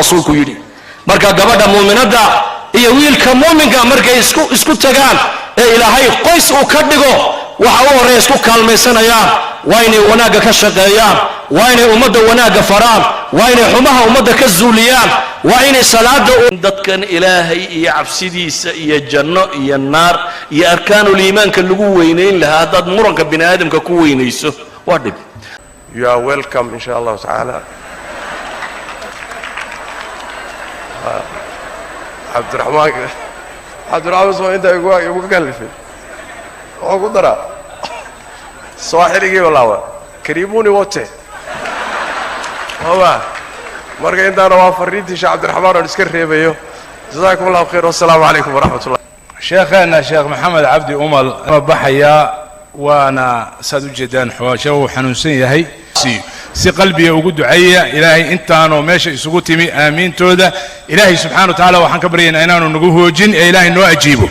rasuulku yidhi marka gabadha muuminada iyo wiilka muuminka markay isku tagaan ee ilaahay qoys uu ka dhigo waxa uu horeey isku kaalmaysanayaan waa inay wanaaga ka shaqeeyaan waa inay ummadda wanaaga faraan waa inay xumaha ummadda ka zuuliyaan waa inay salaada dadkan ilaahay iyo cabsidiisa iyo janno iyo naar iyo arkaanul iimaanka lagu weynayn lahaa dad muranka bini aadamka ku weynayso waa dhib. You are welcome inshallah ta'ala. Abdurrahman soo inta igu kalifay oo ku dara sooxirigii walaawa kariibuni wote waa marka intaana waa fariintii Sheekh Abdurrahman oo iska reebayo jazakumullahu khayr wasalaamu alaykum warahmatullahi. شيخنا شيخ محمد عبدي أمل بحيا وانا سادو جدان حواشة وحنوسين يهي سي قلبي وقود دعية إلهي انتانو ماشي سقوتي آمين تودا إلهي سبحانه وتعالى وحن كبرين اينانو نقوه جن إلهي نو أجيبه